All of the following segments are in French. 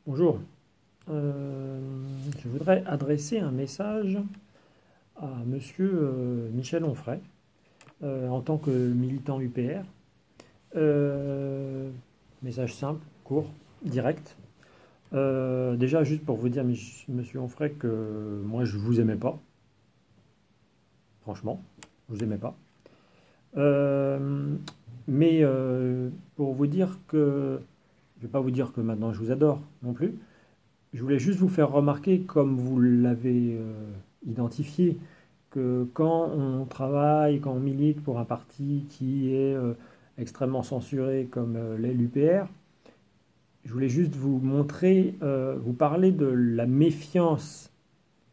Bonjour. Je voudrais adresser un message à Monsieur Michel Onfray en tant que militant UPR. Message simple, court, direct. Déjà, juste pour vous dire, Monsieur Onfray, que moi je vous aimais pas. Franchement, je vous aimais pas. Pour vous dire que je ne vais pas vous dire que maintenant je vous adore non plus. Je voulais juste vous faire remarquer, comme vous l'avez identifié, que quand on travaille, quand on milite pour un parti qui est extrêmement censuré comme l'est l'UPR, je voulais juste vous montrer, vous parler de la méfiance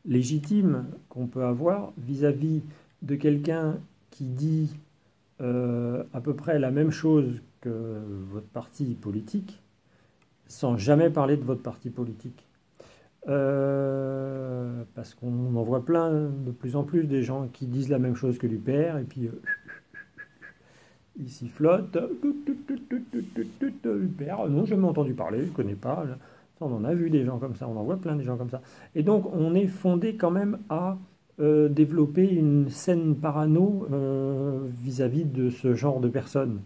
légitime qu'on peut avoir vis-à-vis de quelqu'un qui dit à peu près la même chose que votre parti politique, sans jamais parler de votre parti politique. Parce qu'on en voit plein de plus en plus des gens qui disent la même chose que l'UPR et puis ils sifflotent. UPR, non, jamais entendu parler, je ne connais pas. On en a vu des gens comme ça, on en voit plein des gens comme ça. Et donc on est fondé quand même à développer une saine parano vis-à-vis de ce genre de personnes.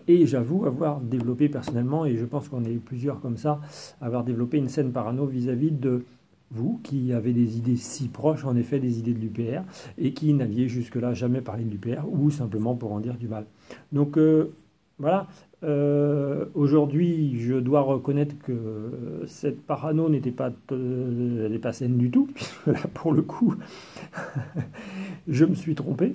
Et j'avoue avoir développé personnellement, et je pense qu'on est plusieurs comme ça, avoir développé une saine parano vis-à-vis de vous, qui avez des idées si proches, en effet, des idées de l'UPR, et qui n'aviez jusque-là jamais parlé de l'UPR, ou simplement pour en dire du mal. Donc voilà, aujourd'hui, je dois reconnaître que cette parano n'était pas saine du tout, puisque là, pour le coup, je me suis trompé.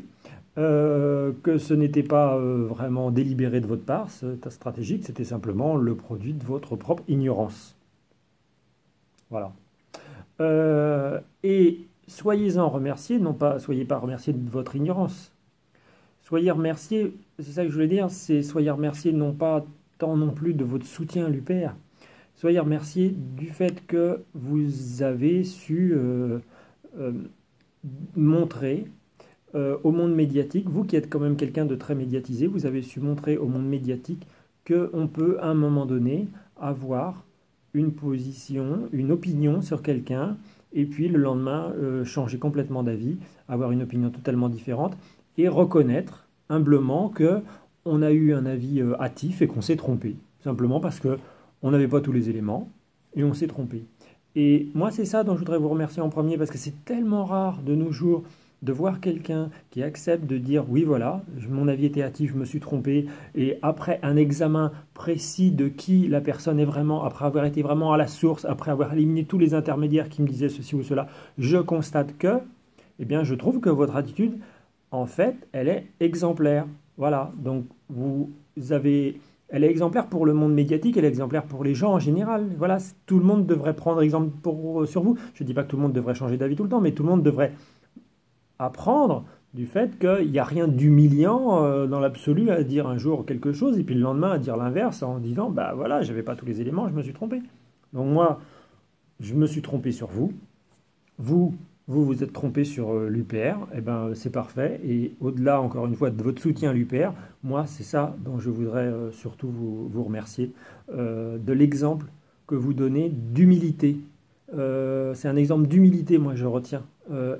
Que ce n'était pas vraiment délibéré de votre part, c'est stratégique, c'était simplement le produit de votre propre ignorance. Voilà. Et soyez-en remerciés, non pas, soyez pas remerciés de votre ignorance. Soyez remerciés, c'est ça que je voulais dire, c'est soyez remerciés non pas tant non plus de votre soutien à l'UPR, soyez remerciés du fait que vous avez su euh, montrer au monde médiatique, vous qui êtes quand même quelqu'un de très médiatisé, vous avez su montrer au monde médiatique qu'on peut à un moment donné avoir une position, une opinion sur quelqu'un, et puis le lendemain changer complètement d'avis, avoir une opinion totalement différente, et reconnaître humblement que on a eu un avis hâtif et qu'on s'est trompé, simplement parce que on n'avait pas tous les éléments et on s'est trompé. Et moi, c'est ça dont je voudrais vous remercier en premier, parce que c'est tellement rare de nos jours de voir quelqu'un qui accepte de dire oui voilà, mon avis était hâtif, je me suis trompé, et après un examen précis de qui la personne est vraiment, après avoir été vraiment à la source, après avoir éliminé tous les intermédiaires qui me disaient ceci ou cela, je constate que, eh bien je trouve que votre attitude, en fait, elle est exemplaire. Voilà, donc vous avez... Elle est exemplaire pour le monde médiatique, elle est exemplaire pour les gens en général. Voilà, tout le monde devrait prendre exemple sur vous. Je ne dis pas que tout le monde devrait changer d'avis tout le temps, mais tout le monde devrait apprendre du fait qu'il n'y a rien d'humiliant dans l'absolu à dire un jour quelque chose et puis le lendemain à dire l'inverse en disant bah voilà, j'avais pas tous les éléments, je me suis trompé. Donc moi, je me suis trompé sur vous. Vous, vous êtes trompé sur l'UPR, et ben c'est parfait. Et au-delà, encore une fois, de votre soutien à l'UPR, moi, c'est ça dont je voudrais surtout vous remercier, de l'exemple que vous donnez d'humilité. C'est un exemple d'humilité, moi, je retiens.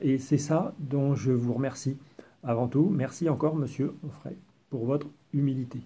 Et c'est ça dont je vous remercie. Avant tout, merci encore, monsieur Onfray, pour votre humilité.